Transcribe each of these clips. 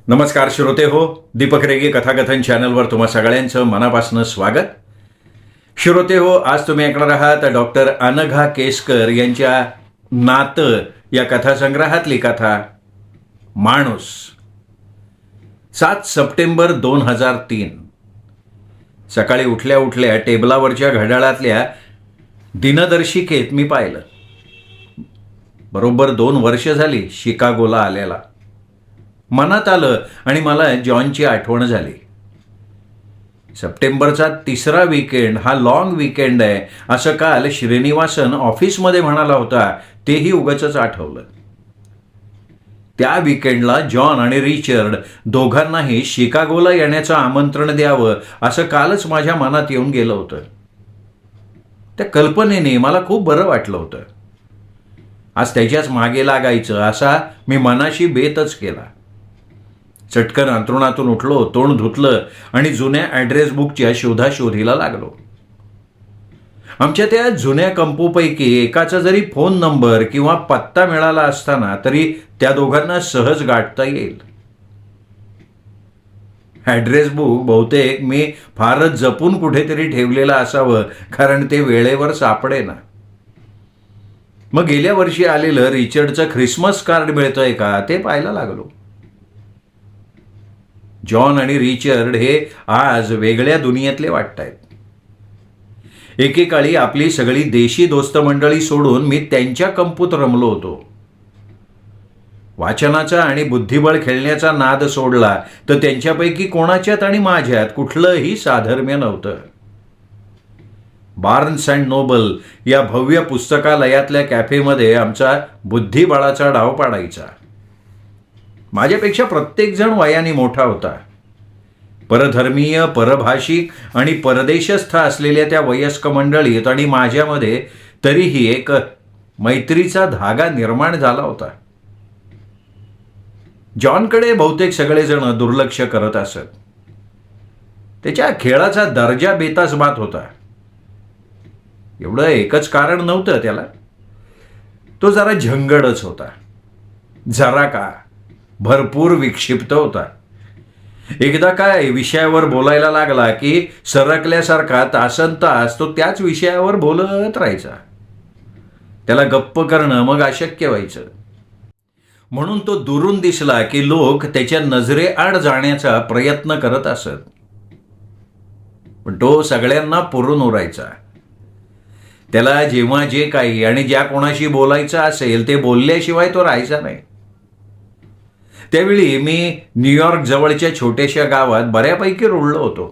नमस्कार श्रोते हो, दीपक रेगे कथाकथन चॅनलवर तुम्हा सगळ्यांचं मनापासून स्वागत. श्रोते हो, आज तुम्ही ऐकणार आहात डॉक्टर अनघा केसकर यांच्या नातं या कथासंग्रहातली कथा माणूस. 7 सप्टेंबर 2003. सकाळी उठल्या उठल्या टेबलावरच्या घड्याळातल्या दिनदर्शिकेत मी पाहिलं. बरोबर 2 वर्ष झाली शिकागोला आलेला. मनात आलं आणि मला जॉनची आठवण झाली. सप्टेंबरचा 3रा वीकेंड हा लॉंग वीकेंड आहे असं काल श्रीनिवासन ऑफिसमध्ये म्हणाला होता, तेही उगाचच आठवलं. त्या वीकेंडला जॉन आणि रिचर्ड दोघांनाही शिकागोला येण्याचं आमंत्रण द्यावं असं कालच माझ्या मनात येऊन गेलं होतं. त्या कल्पनेने मला खूप बरं वाटलं होतं. आज त्याच्याच मागे लागायचं असा मी मनाशी बेतच केला. चटकन अंथरुणातून उठलो, तोंड धुतलं आणि जुन्या ॲड्रेस बुकच्या शोधाशोधीला लागलो. आमच्या त्या जुन्या कंपूपैकी एकाचा जरी फोन नंबर किंवा पत्ता मिळाला असताना तरी त्या दोघांना सहज गाठता येईल. ॲड्रेस बुक बहुतेक मी फारच जपून कुठेतरी ठेवलेलं असावं, कारण ते वेळेवर सापडेना. मग गेल्या वर्षी आलेलं रिचर्डचं ख्रिसमस कार्ड मिळतंय का ते पाहायला लागलो. जॉन आणि रिचर्ड हे आज वेगळ्या दुनियेतले वाटतायत. एकेकाळी आपली सगळी देशी दोस्त मंडळी सोडून मी त्यांच्या कंपूत रमलो होतो. वाचनाचा आणि बुद्धिबळ खेळण्याचा नाद सोडला तर त्यांच्यापैकी कोणाच्यात आणि माझ्यात कुठलंही साधर्म्य नव्हतं. बार्न्स अँड नोबल या भव्य पुस्तकालयातल्या कॅफेमध्ये आमचा बुद्धिबळाचा डाव पाडायचा. माझ्यापेक्षा प्रत्येकजण वयाने मोठा होता. परधर्मीय, परभाषिक आणि परदेशस्थ असलेल्या त्या वयस्क मंडळीत आणि माझ्यामध्ये तरीही एक मैत्रीचा धागा निर्माण झाला होता. जॉनकडे बहुतेक सगळेजण दुर्लक्ष करत असत. त्याच्या खेळाचा दर्जा बेतासबात होता. एवढं एकच कारण नव्हतं त्याला. तो जरा झंगडच होता. जरा का भरपूर विक्षिप्त होता. एकदा काय विषयावर बोलायला लागला की सरकल्यासारखा तासनतास तो त्याच विषयावर बोलत राहायचा. त्याला गप्प करणं मग अशक्य व्हायचं. म्हणून तो दुरून दिसला की लोक त्याच्या नजरेआड जाण्याचा प्रयत्न करत असत. पण तो सगळ्यांना पुरून उरायचा. त्याला जेव्हा जे काही आणि ज्या कोणाशी बोलायचं असेल ते बोलल्याशिवाय तो राहायचा नाही. त्यावेळी मी न्यूयॉर्क जवळच्या छोट्याशा गावात बऱ्यापैकी रुळलो होतो.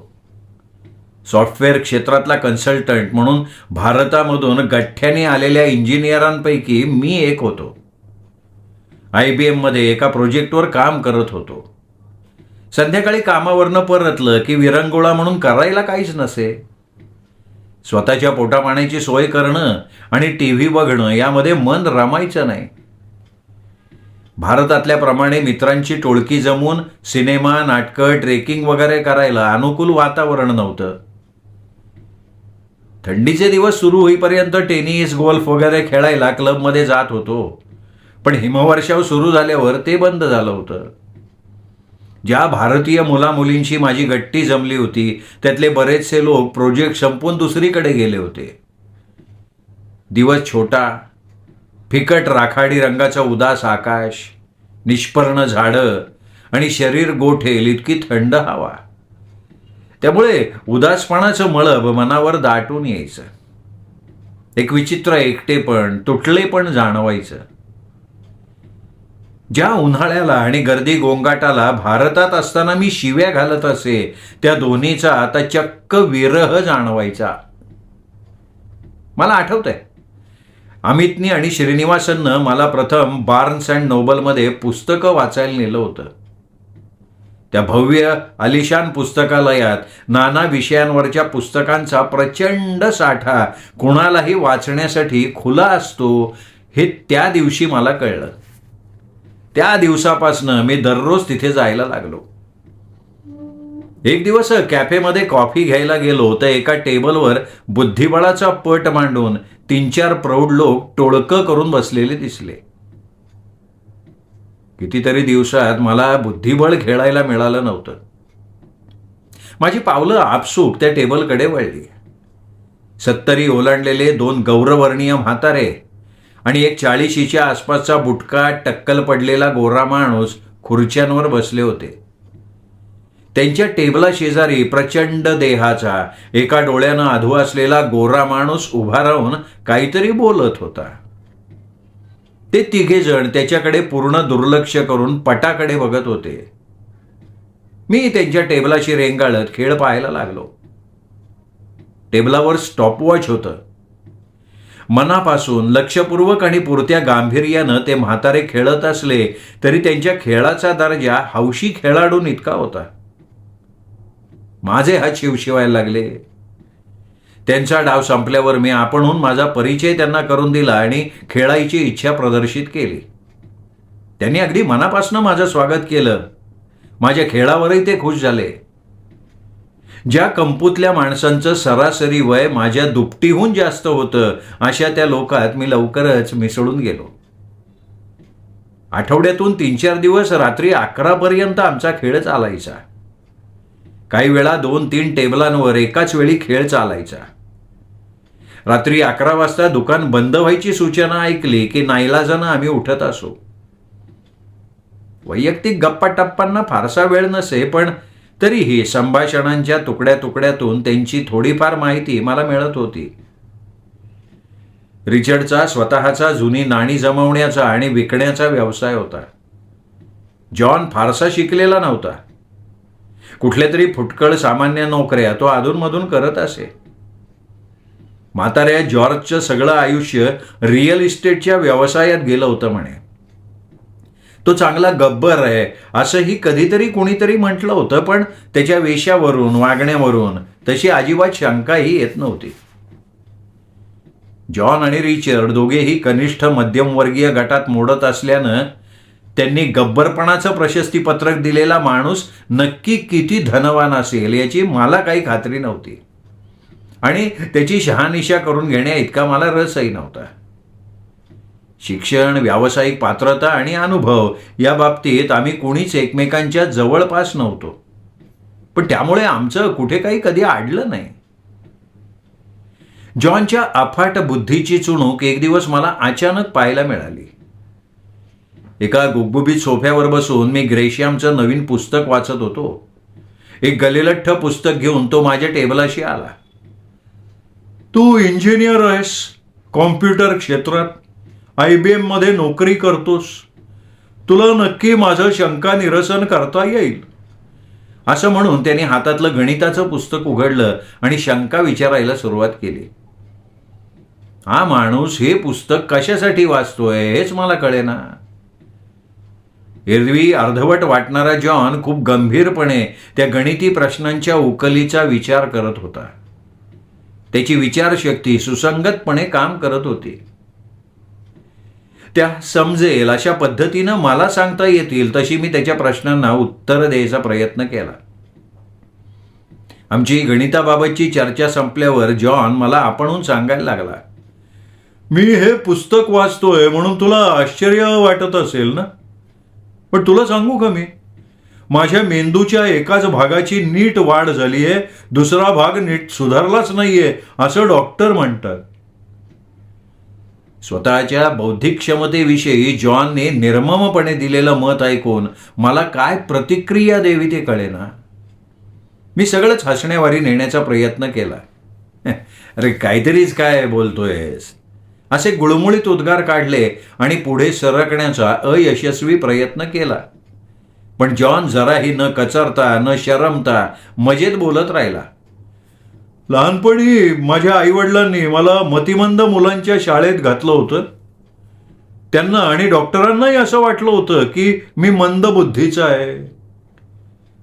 सॉफ्टवेअर क्षेत्रातला कन्सल्टंट म्हणून भारतामधून गठ्ठ्याने आलेल्या इंजिनियरांपैकी मी एक होतो. IBM मध्ये एका प्रोजेक्टवर काम करत होतो. संध्याकाळी कामावरनं परतलं की विरंगुळा म्हणून करायला काहीच नसे. स्वतःच्या पोटापाण्याची सोय करणं आणि TV बघणं यामध्ये मन रमायचं नाही. भारतातल्या प्रमाणे मित्रांची टोळकी जमून सिनेमा, नाटकं, ट्रेकिंग वगैरे करायला अनुकूल वातावरण नव्हतं. थंडीचे दिवस सुरू होईपर्यंत टेनिस, गोल्फ वगैरे खेळायला क्लबमध्ये जात होतो. पण हिमवर्षाव सुरू झाल्यावर ते बंद झालं होतं. ज्या भारतीय मुलामुलींशी माझी गट्टी जमली होती त्यातले बरेचसे लोक प्रोजेक्ट संपून दुसरीकडे गेले होते. दिवस छोटा, फिकट राखाडी रंगाचा उदास आकाश, निष्पर्ण झाडं आणि शरीर गोठेल इतकी थंड हवा. त्यामुळे उदासपणाचं मळब मनावर दाटून यायचं. एक विचित्र एकटेपण, तुटलेपण जाणवायचं. ज्या उन्हाळ्याला आणि गर्दी गोंगाटाला भारतात असताना मी शिव्या घालत असे त्या दोन्हीचा आता चक्क विरह जाणवायचा. मला आठवतंय, अमितनी आणि श्रीनिवासननं मला प्रथम बार्न्स अँड नोबलमध्ये पुस्तकं वाचायला नेलं होतं. त्या भव्य आलिशान पुस्तकालयात नाना विषयांवरच्या पुस्तकांचा प्रचंड साठा कुणालाही वाचण्यासाठी खुला असतो हे त्या दिवशी मला कळलं. त्या दिवसापासनं मी दररोज तिथे जायला लागलो. एक दिवस कॅफेमध्ये कॉफी घ्यायला गेलो तर एका टेबलवर बुद्धिबळाचा पट मांडून 3-4 प्रौढ लोक टोळकं करून बसलेले दिसले. कितीतरी दिवसात मला बुद्धिबळ खेळायला मिळालं नव्हतं. माझी पावलं आपसूक त्या टेबलकडे वळली. 70 ओलांडलेले 2 गौरवर्णीय म्हातारे आणि एक 40च्या आसपासचा बुटका टक्कल पडलेला गोरा माणूस खुर्च्यांवर बसले होते. त्यांच्या टेबला शेजारी प्रचंड देहाचा, एका डोळ्यानं अधू असलेला गोरा माणूस उभा राहून काहीतरी बोलत होता. ते तिघेजण त्याच्याकडे पूर्ण दुर्लक्ष करून पटाकडे बघत होते. मी त्यांच्या टेबलाशी रेंगाळत खेळ पाहायला लागलो. टेबलावर स्टॉपवॉच होतं. मनापासून लक्षपूर्वक आणि पुरत्या गांभीर्यानं ते म्हातारे खेळत असले तरी त्यांच्या खेळाचा दर्जा हौशी खेळाडून इतका होता. माझे हात शिवशिवायला लागले. त्यांचा डाव संपल्यावर मी आपणहून माझा परिचय त्यांना करून दिला आणि खेळायची इच्छा प्रदर्शित केली. त्यांनी अगदी मनापासून माझं स्वागत केलं. माझ्या खेळावरही ते खुश झाले. ज्या कंपूतल्या माणसांचं सरासरी वय माझ्या दुपटीहून जास्त होतं अशा त्या लोकात मी लवकरच मिसळून गेलो. आठवड्यातून 3-4 दिवस रात्री 11 पर्यंत आमचा खेळ चालायचा. काही वेळा 2-3 टेबलांवर एकाच वेळी खेळ चालायचा. रात्री 11 वाजता दुकान बंद व्हायची सूचना ऐकली की नाईलाजानं आम्ही उठत असो. वैयक्तिक गप्पा टप्पांना फारसा वेळ नसे, पण तरीही संभाषणांच्या तुकड्या तुकड्यातून त्यांची थोडीफार माहिती मला मिळत होती. रिचर्डचा स्वतःचा जुनी नाणी जमवण्याचा आणि विकण्याचा व्यवसाय होता. जॉन फारसा शिकलेला नव्हता. कुठल्या तरी फुटकळ सामान्य नोकऱ्या तो अधूनमधून करत असे. म्हाताऱ्या जॉर्जचं सगळं आयुष्य रिअल इस्टेटच्या व्यवसायात गेलं होतं म्हणे. तो चांगला गब्बर आहे असंही कधीतरी कुणीतरी म्हटलं होतं, पण त्याच्या वेशावरून, वागण्यावरून तशी अजिबात शंकाही येत नव्हती. जॉन आणि रिचर्ड दोघेही कनिष्ठ मध्यमवर्गीय गटात मोडत असल्यानं त्यांनी गब्बरपणाचं प्रशस्तीपत्रक दिलेला माणूस नक्की किती धनवान असेल याची मला काही खात्री नव्हती आणि त्याची शहानिशा करून घेण्या इतका मला रसही नव्हता. शिक्षण, व्यावसायिक पात्रता आणि अनुभव या बाबतीत आम्ही कोणीच एकमेकांच्या जवळपास नव्हतो, पण त्यामुळे आमचं कुठे काही कधी अडलं नाही. जॉनच्या अफाट बुद्धीची चुणूक एक दिवस मला अचानक पाहायला मिळाली. एका गुबगुबीत सोफ्यावर बसून मी ग्रेशियमचं नवीन पुस्तक वाचत होतो. एक गलिलठ्ठ पुस्तक घेऊन तो माझ्या टेबलाशी आला. तू इंजिनियर आहेस, कॉम्प्युटर क्षेत्रात IBM मध्ये नोकरी करतोस, तुला नक्की माझं शंका निरसन करता येईल असं म्हणून त्याने हातातलं गणिताचं पुस्तक उघडलं आणि शंका विचारायला सुरुवात केली. हा माणूस हे पुस्तक कशासाठी वाचतोय हेच मला कळेना. एरवी अर्धवट वाटणारा जॉन खूप गंभीरपणे त्या गणिती प्रश्नांच्या उकलीचा विचार करत होता. त्याची विचारशक्ती सुसंगतपणे काम करत होती. त्या समजेल अशा पद्धतीनं मला सांगता येतील तशी मी त्याच्या प्रश्नांना उत्तर द्यायचा प्रयत्न केला. आमची गणिताबाबतची चर्चा संपल्यावर जॉन मला आपणहून सांगायला लागला, मी हे पुस्तक वाचतोय म्हणून तुला आश्चर्य वाटत असेल ना, पण तुला सांगू का, मी माझ्या मेंदूच्या एकाच भागाची नीट वाढ झालीये, दुसरा भाग नीट सुधारलाच नाहीये असं डॉक्टर म्हणतात. स्वतःच्या बौद्धिक क्षमतेविषयी जॉनने निर्ममपणे दिलेलं मत ऐकून मला काय प्रतिक्रिया द्यावी ते कळेना. मी सगळंच हसण्यावारी नेण्याचा प्रयत्न केला. अरे काहीतरीच काय बोलतोयस असे गुळमुळीत उद्गार काढले आणि पुढे सरकण्याचा अयशस्वी प्रयत्न केला. पण जॉन जराही न कचरता न शरमता मजेत बोलत राहिला. लहानपणी माझ्या आईवडिलांनी मला मतिमंद मुलांच्या शाळेत घातलं होतं. त्यांना आणि डॉक्टरांनाही असं वाटलं होतं की मी मंद बुद्धीचा आहे.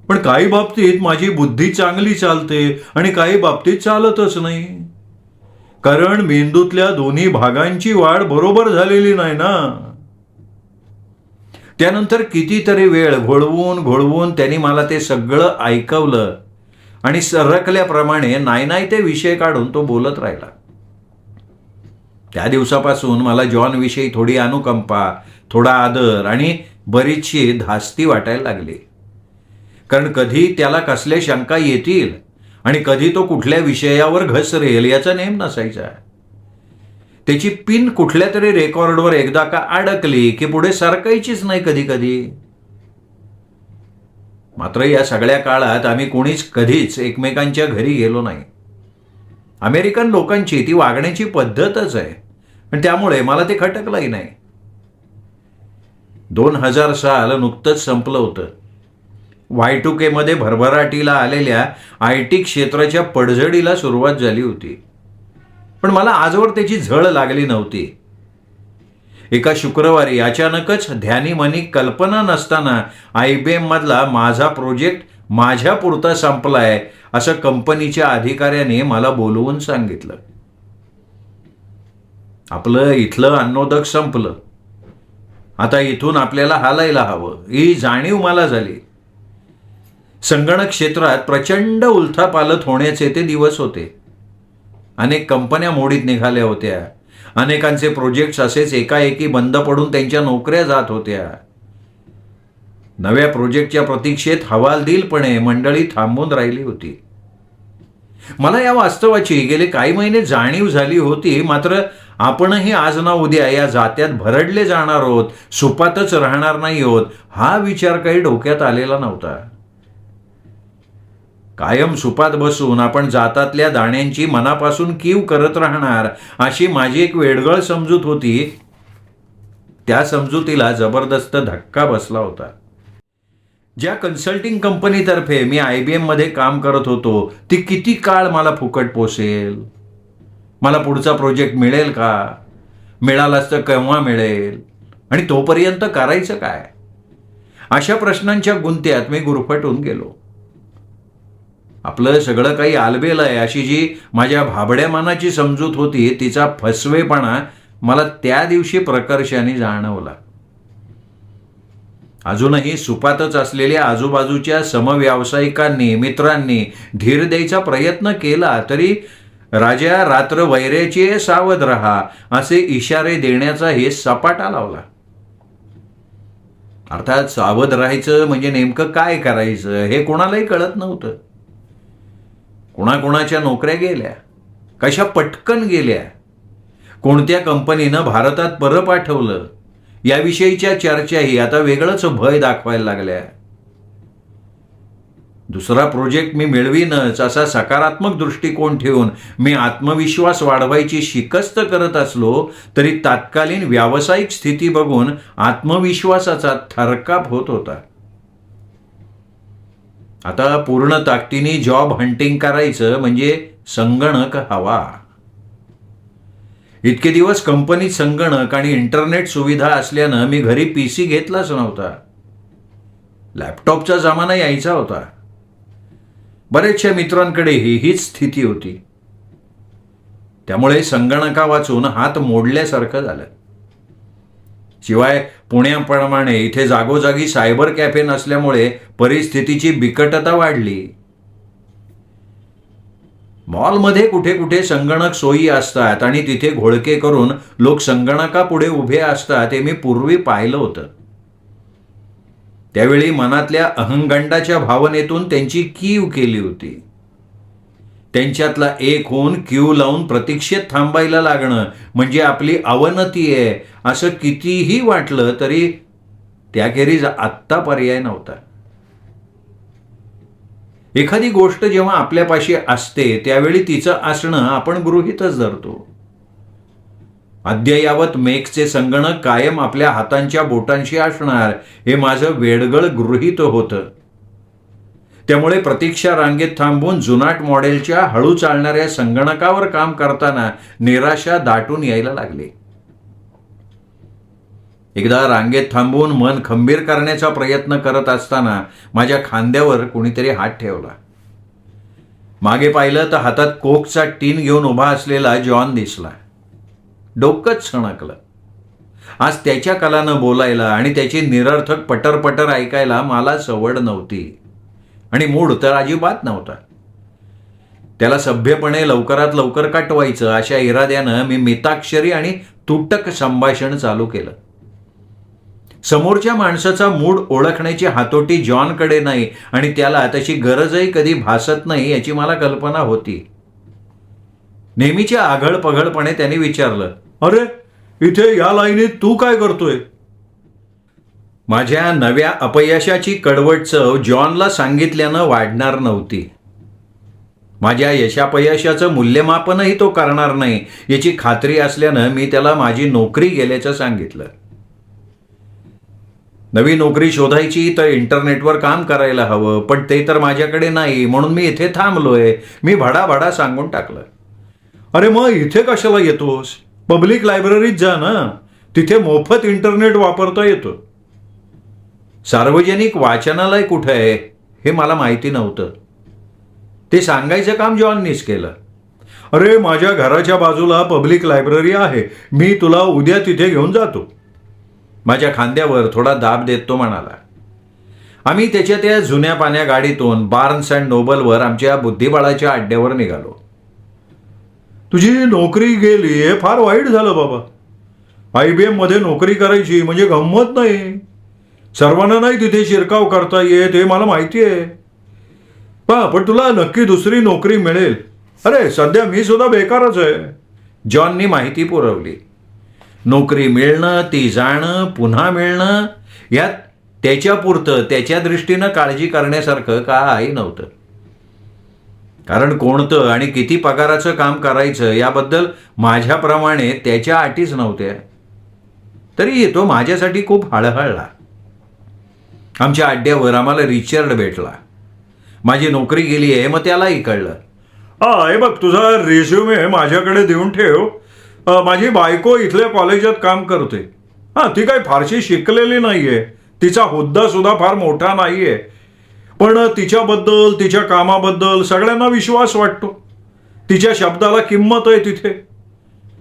पण काही बाबतीत माझी बुद्धी चांगली चालते आणि काही बाबतीत चालतच नाही, कारण मेंदूतल्या दोन्ही भागांची वाढ बरोबर झालेली नाही ना. त्यानंतर कितीतरी वेळ घोळवून त्यांनी मला ते सगळं ऐकवलं आणि सरकल्याप्रमाणे नाही ते विषय काढून तो बोलत राहिला. त्या दिवसापासून मला जॉनविषयी थोडी अनुकंपा, थोडा आदर आणि बरीचशी धास्ती वाटायला लागली. कारण कधी त्याला कसल्या शंका येतील आणि कधी तो कुठल्या विषयावर घसरेल याचा नेम नसायचा. त्याची पिन कुठल्या तरी रेकॉर्डवर एकदा का अडकली की पुढे सरकायचीच नाही कधी कधी. मात्र या सगळ्या काळात आम्ही कोणीच कधीच एकमेकांच्या घरी गेलो नाही. अमेरिकन लोकांची ती वागण्याची पद्धतच आहे आणि त्यामुळे मला ते खटकलंही नाही. 2000 साल नुकतंच संपलं होतं. Y2K मध्ये भरभराटीला आलेल्या IT क्षेत्राच्या पडझडीला सुरुवात झाली होती. पण मला आजवर त्याची झळ लागली नव्हती. एका शुक्रवारी अचानकच ध्यानीमनी कल्पना नसताना IBM मधला माझा प्रोजेक्ट माझ्यापुरता संपलाय असं कंपनीच्या अधिकाऱ्याने मला बोलवून सांगितलं. आपलं इथलं अन्नोदक संपलं. आता इथून आपल्याला हालायला हवं ही जाणीव मला झाली. संगणक क्षेत्रात प्रचंड उलथापालथ होण्याचे ते दिवस होते. अनेक कंपन्या मोडीत निघाल्या होत्या. अनेकांचे प्रोजेक्ट्स असेच एकाएकी बंद पडून त्यांच्या नोकऱ्या जात होत्या. नव्या प्रोजेक्टच्या प्रतीक्षेत हवालदिलपणे मंडळी थांबून राहिली होती. मला या वास्तवाची गेले काही महिने जाणीव झाली होती. मात्र आपणही आज ना उद्या या जात्यात भरडले जाणार आहोत, सुपातच राहणार नाही आहोत हा विचार काही डोक्यात आलेला नव्हता. कायम सुपात बसून आपण जातातल्या दाण्यांची मनापासून कीव करत राहणार अशी माझी एक वेडगळ समजूत होती. त्या समजुतीला जबरदस्त धक्का बसला होता. ज्या कन्सल्टिंग कंपनीतर्फे मी IBM मध्ये काम करत होतो ती किती काळ मला फुकट पोसेल? मला पुढचा प्रोजेक्ट मिळेल का? मिळालाच तर केव्हा मिळेल? आणि तोपर्यंत करायचं काय? अशा प्रश्नांच्या गुंत्यात मी गुरफटून गेलो. आपलं सगळं काही आलबेल आहे अशी जी माझ्या भाबड्या मनाची समजूत होती तिचा फसवेपणा मला त्या दिवशी प्रकर्षाने जाणवला. अजूनही सुपातच असलेल्या आजूबाजूच्या समव्यावसायिकांनी, मित्रांनी धीर द्यायचा प्रयत्न केला तरी राजा रात्र वैऱ्याची सावध रहा असे इशारे देण्याचा हे सपाटा लावला. अर्थात सावध राहायचं म्हणजे नेमकं काय करायचं हे कोणालाही कळत नव्हतं. कोणाकोणाच्या नोकऱ्या गेल्या, कशा पटकन गेल्या, कोणत्या कंपनीनं भारतात परत पाठवलं याविषयीच्या चर्चाही आता वेगळंच भय दाखवायला लागल्या. दुसरा प्रोजेक्ट मी मिळवीनच असा सकारात्मक दृष्टिकोन ठेवून मी आत्मविश्वास वाढवायची शिकस्त करत असलो तरी तात्कालीन व्यावसायिक स्थिती बघून आत्मविश्वासाचा थरकाप होत होता. आता पूर्ण ताकदीने जॉब हंटिंग करायचं म्हणजे संगणक हवा. इतके दिवस कंपनीत संगणक आणि इंटरनेट सुविधा असल्यानं मी घरी PC घेतलाच नव्हता. लॅपटॉपचा जमाना यायचा होता. बरेचशा मित्रांकडेही हीच स्थिती होती. त्यामुळे संगणका वाचून हात मोडल्यासारखं झालं. शिवाय पुण्याप्रमाणे इथे जागोजागी सायबर कॅफे नसल्यामुळे परिस्थितीची बिकटता वाढली. मॉलमध्ये कुठे कुठे संगणक सोयी असतात आणि तिथे घोळके करून लोक संगणकापुढे उभे असतात हे मी पूर्वी पाहिलं होतं. त्यावेळी मनातल्या अहंगंडाच्या भावनेतून त्यांची कीव केली होती. त्यांच्यातला एक होऊन क्यू लावून प्रतीक्षेत थांबायला लागणं म्हणजे आपली अवनती आहे असं कितीही वाटलं तरी त्याखेरीज आत्ता पर्याय नव्हता. एखादी गोष्ट जेव्हा आपल्यापाशी असते त्यावेळी तिचं असणं आपण गृहीतच धरतो. अद्ययावत मेकचे संगणक कायम आपल्या हातांच्या बोटांशी असणार हे माझं वेडगळ गृहीत होतं. त्यामुळे प्रतीक्षा रांगेत थांबून जुनाट मॉडेलच्या हळू चालणाऱ्या संगणकावर काम करताना निराशा दाटून यायला लागली. एकदा रांगेत थांबून मन खंबीर करण्याचा प्रयत्न करत असताना माझ्या खांद्यावर कोणीतरी हात ठेवला. मागे पाहिलं तर हातात कोकचा टीन घेऊन उभा असलेला जॉन दिसला. डोकंच सणकलं. आज त्याच्या कलानं बोलायला आणि त्याची निरर्थक पटर ऐकायला मला सवड नव्हती आणि मूड तर अजिबात नव्हता. त्याला सभ्यपणे लवकरात लवकर काटवायचं अशा इराद्यानं मी मिताक्षरी आणि तुटक संभाषण चालू केलं. समोरच्या माणसाचा मूड ओळखण्याची हातोटी जॉनकडे नाही आणि त्याला तशी गरजही कधी भासत नाही याची मला कल्पना होती. नेहमीच्या आघळपघळपणे त्याने विचारलं, अरे इथे या लाईनीत तू काय करतोय? माझ्या नव्या अपयशाची कडवट चव जॉनला सांगितल्यानं वाढणार नव्हती. माझ्या यशापयशाचं मूल्यमापनही तो करणार नाही याची खात्री असल्यानं मी त्याला माझी नोकरी गेल्याचं सांगितलं. नवी नोकरी शोधायची तर इंटरनेटवर काम करायला हवं, पण ते तर माझ्याकडे नाही, म्हणून मी इथे थांबलोय, मी भडाभडा सांगून टाकलं. अरे मग इथे कशाला येतोस? पब्लिक लायब्ररीत जा ना, तिथे मोफत इंटरनेट वापरता येतं. सार्वजनिक वाचनालय कुठं आहे हे मला माहिती नव्हतं. ते सांगायचं काम जॉननीच केलं. अरे माझ्या घराच्या बाजूला पब्लिक लायब्ररी आहे, मी तुला उद्या तिथे घेऊन जातो. माझ्या खांद्यावर थोडा दाब देत तो म्हणाला. आम्ही त्याच्या त्या जुन्या पाण्या गाडीतून बार्न्स अँड नोबलवर आमच्या बुद्धिबळाच्या अड्ड्यावर निघालो. तुझी नोकरी गेली हे फार वाईट झालं बाबा. IBM मध्ये नोकरी करायची म्हणजे गंमत नाही. सर्वांना नाही तिथे शिरकाव करता येत हे मला माहिती आहे. पण तुला नक्की दुसरी नोकरी मिळेल. अरे सध्या मी सुद्धा बेकारच आहे. जॉननी माहिती पुरवली. नोकरी मिळणं, ती जाणं, पुन्हा मिळणं यात त्याच्यापुरतं त्याच्या दृष्टीनं काळजी करण्यासारखं काही नव्हतं. कारण कोणतं आणि किती पगाराचं काम करायचं याबद्दल माझ्याप्रमाणे त्याच्या अटीच नव्हत्या. तरी तो माझ्यासाठी खूप हळहळला. आमच्या अड्ड्यावर आम्हाला रिचर्ड भेटला. माझी नोकरी गेली आहे मग त्यालाही कळलं. हे बघ तुझा रिझ्युमे माझ्याकडे देऊन ठेव. माझी बायको इथल्या कॉलेजात काम करते. ती काही फारशी शिकलेली नाहीये, तिचा हुद्दा सुद्धा फार मोठा नाहीये, पण तिच्याबद्दल तिच्या कामाबद्दल सगळ्यांना विश्वास वाटतो. तिच्या शब्दाला किंमत आहे तिथे.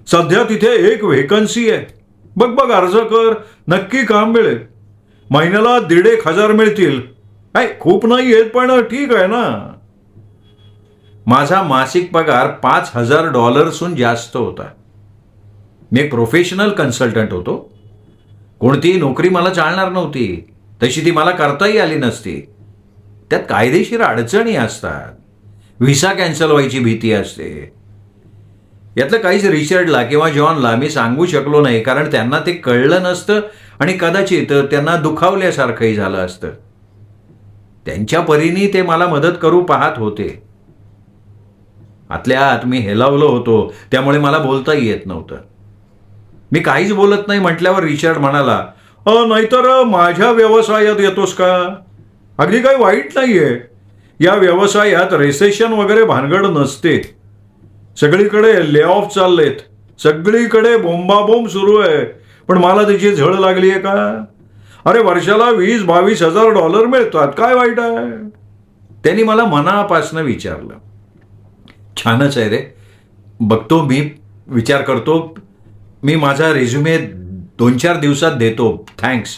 सध्या तिथे एक व्हेकन्सी आहे. बघ अर्ज कर, नक्की काम मिळेल. महिन्याला 1,500 मिळतील. खूप नाही आहेत पण ठीक आहे ना. माझा मासिक पगार $5,000 जास्त होता. मी एक प्रोफेशनल कन्सल्टंट होतो. कोणतीही नोकरी मला चालणार नव्हती, तशी ती मला करताही आली नसती. त्यात कायदेशीर अडचणी असतात, व्हिसा कॅन्सल व्हायची भीती असते. यातलं काहीच रिचर्डला किंवा जॉनला मी सांगू शकलो नाही, कारण त्यांना ते कळलं नसतं आणि कदाचित त्यांना दुखावल्यासारखंही झालं असतं. त्यांच्या परीने ते मला मदत करू पाहत होते. आतल्या आत मी हेलावलो होतो, त्यामुळे मला बोलताही येत नव्हतं. मी काहीच बोलत नाही म्हटल्यावर रिचर्ड म्हणाला, नाहीतर माझ्या व्यवसायात येतोस का? अगदी काही वाईट नाहीये. या व्यवसायात रिसेशन वगैरे भानगड नसते. सगळीकडे ले ऑफ चाललेत, सगळीकडे बोंबाबोंब सुरू आहे, पण मला त्याची झळ लागली आहे का? अरे वर्षाला $20,000-22,000 मिळतात, काय वाईट आहे? त्यांनी मला मनापासनं विचारलं. छानच आहे रे, बघतो मी, विचार करतो. मी माझा रिझ्युमे 2-4 दिवसात देतो, थँक्स.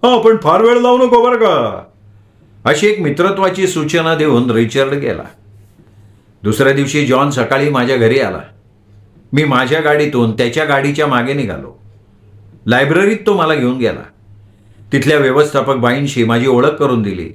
पण फार वेळ लावू नको बरं का. अशी एक मित्रत्वाची सूचना देऊन रिचर्ड गेला. दुसऱ्या दिवशी जॉन सकाळी माझ्या घरी आला. मी माझ्या गाडीतून त्याच्या गाडीच्या मागे निघालो. लायब्ररीत तो मला घेऊन गेला. तिथल्या व्यवस्थापक बाईंशी माझी ओळख करून दिली.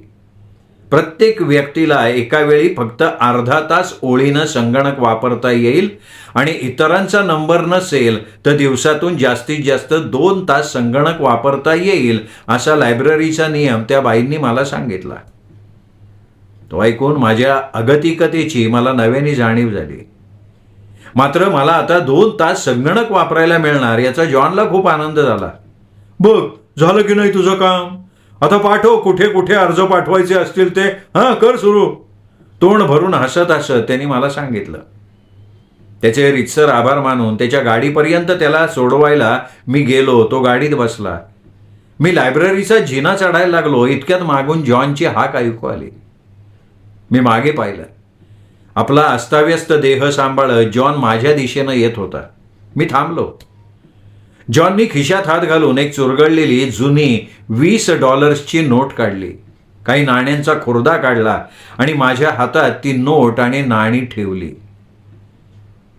प्रत्येक व्यक्तीला एका वेळी फक्त अर्धा तास ओळीनं संगणक वापरता येईल आणि इतरांचा नंबर नसेल तर दिवसातून जास्तीत जास्त 2 तास संगणक वापरता येईल असा लायब्ररीचा नियम त्या बाईंनी मला सांगितला. तो ऐकून माझ्या अगतिकतेची मला नव्याने जाणीव झाली. मात्र मला आता 2 तास संगणक वापरायला मिळणार याचा जॉनला खूप आनंद झाला. बघ झालं की नाही तुझं काम, आता पाठव, कुठे कुठे अर्ज पाठवायचे असतील ते कर सुरू. तोंड भरून हसत त्यांनी मला सांगितलं. त्याचे रितसर आभार मानून त्याच्या गाडीपर्यंत त्याला सोडवायला मी गेलो. तो गाडीत बसला. मी लायब्ररीचा जिना चढायला लागलो, इतक्यात मागून जॉनची हाक ऐकू आली. मी मागे पाहिलं. आपला अस्ताव्यस्त देह सांभाळत जॉन माझ्या दिशेनं येत होता. मी थांबलो. जॉननी खिशात हात घालून एक चुरगळलेली जुनी $20ची नोट काढली. काही नाण्यांचा खुर्दा काढला आणि माझ्या हातात ती नोट आणि नाणी ठेवली.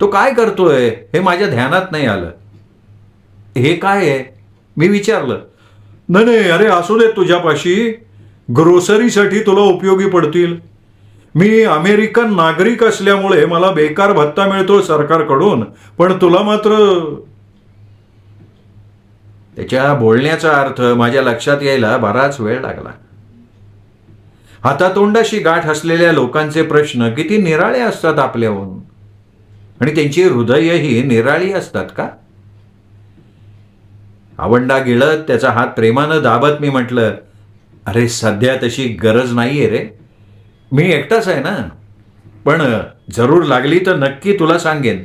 तो काय करतोय हे माझ्या ध्यानात नाही आलं. हे काय आहे मी विचारलं. नाही, अरे असू दे तुझ्यापाशी, ग्रोसरीसाठी तुला उपयोगी पडतील. मी अमेरिकन नागरिक असल्यामुळे मला बेकार भत्ता मिळतो सरकारकडून, पण तुला मात्र. त्याच्या बोलण्याचा अर्थ माझ्या लक्षात यायला बराच वेळ लागला. हातातोंडाशी गाठ असलेल्या लोकांचे प्रश्न किती निराळे असतात आपल्याहून, आणि त्यांची हृदयही निराळी असतात का? आवंडा गिळत त्याचा हात प्रेमानं दाबत मी म्हटलं, अरे सध्या तशी गरज नाहीये रे, मी एकटाच आहे ना, पण जरूर लागली तर नक्की तुला सांगेन.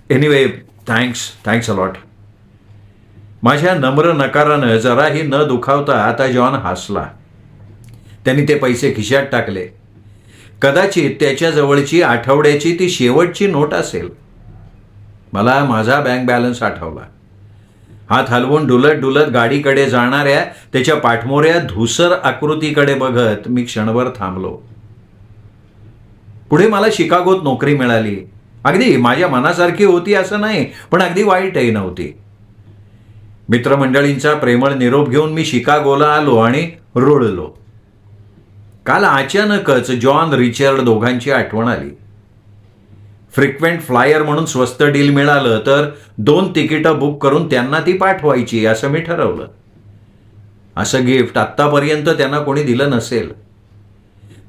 Anyway thanks a lot. माझ्या नम्र नकारानं जराही न दुखावता आता जॉन हसला. त्यांनी ते पैसे खिशात टाकले. कदाचित त्याच्याजवळची आठवड्याची ती शेवटची नोट असेल. मला माझा बँक बॅलन्स आठवला. हात हलवून डुलत डुलत गाडीकडे जाणाऱ्या त्याच्या पाठमोऱ्या धुसर आकृतीकडे बघत मी क्षणभर थांबलो. पुढे मला शिकागोत नोकरी मिळाली. अगदी माझ्या मनासारखी होती असं नाही, पण अगदी वाईटही नव्हती. मित्रमंडळींचा प्रेमळ निरोप घेऊन मी शिकागोला आलो आणि रुळलो. काल अचानकच जॉन, रिचर्ड दोघांची आठवण आली. फ्रिक्वेंट फ्लायर म्हणून स्वस्त डील मिळालं तर 2 तिकीटं बुक करून त्यांना ती पाठवायची असं मी ठरवलं. असं गिफ्ट आत्तापर्यंत त्यांना कोणी दिलं नसेल.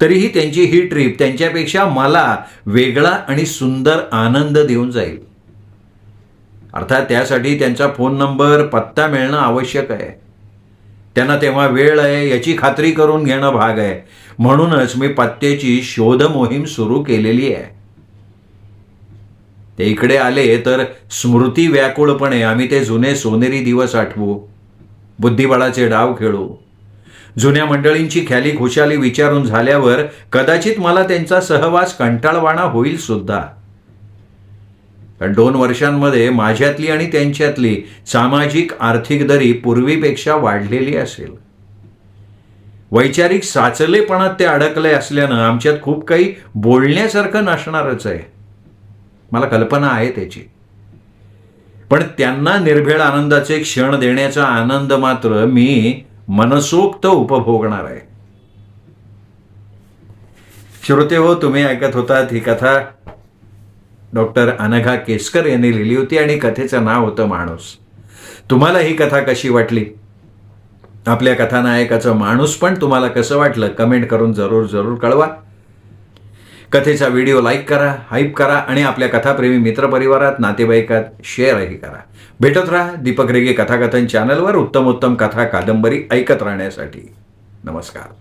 तरीही त्यांची ही ट्रिप त्यांच्यापेक्षा मला वेगळा आणि सुंदर आनंद देऊन जाईल. अर्थात त्यासाठी त्यांचा फोन नंबर, पत्ता मिळणं आवश्यक आहे. त्यांना तेव्हा वेळ आहे याची खात्री करून घेणं भाग आहे. म्हणूनच मी पत्त्याची शोध मोहीम सुरू केलेली आहे. ते इकडे आले तर स्मृती व्याकुळपणे आम्ही ते जुने सोनेरी दिवस आठवू, बुद्धिबळाचे डाव खेळू. जुन्या मंडळींची ख्याली खुशाली विचारून झाल्यावर कदाचित मला त्यांचा सहवास कंटाळवाणा होईल सुद्धा. पण 2 वर्षांमध्ये माझ्यातली आणि त्यांच्यातली सामाजिक आर्थिक दरी पूर्वीपेक्षा वाढलेली असेल. वैचारिक साचलेपणात ते अडकले असल्यानं आमच्यात खूप काही बोलण्यासारखं नसणारच आहे. मला कल्पना आहे त्याची. पण त्यांना निर्भेळ आनंदाचे क्षण देण्याचा आनंद मात्र मी मनसोक्त उपभोगणार आहे. श्रोते हो, तुम्ही ऐकत होतात ही कथा डॉक्टर अनघा केसकर यांनी लिहिली होती आणि कथेचं नाव होतं माणूस. तुम्हाला ही कथा कशी वाटली? आपल्या कथानायकाचं माणूस पण तुम्हाला कसं वाटलं कमेंट करून जरूर कळवा. कथेचा व्हिडिओ लाईक करा, हाईप करा आणि आपल्या कथाप्रेमी मित्रपरिवारात, नातेवाईकात शेअरही करा. भेटत राहा दीपक रेगे कथाकथन चॅनलवर उत्तम कथा कादंबरी ऐकत राहण्यासाठी. नमस्कार.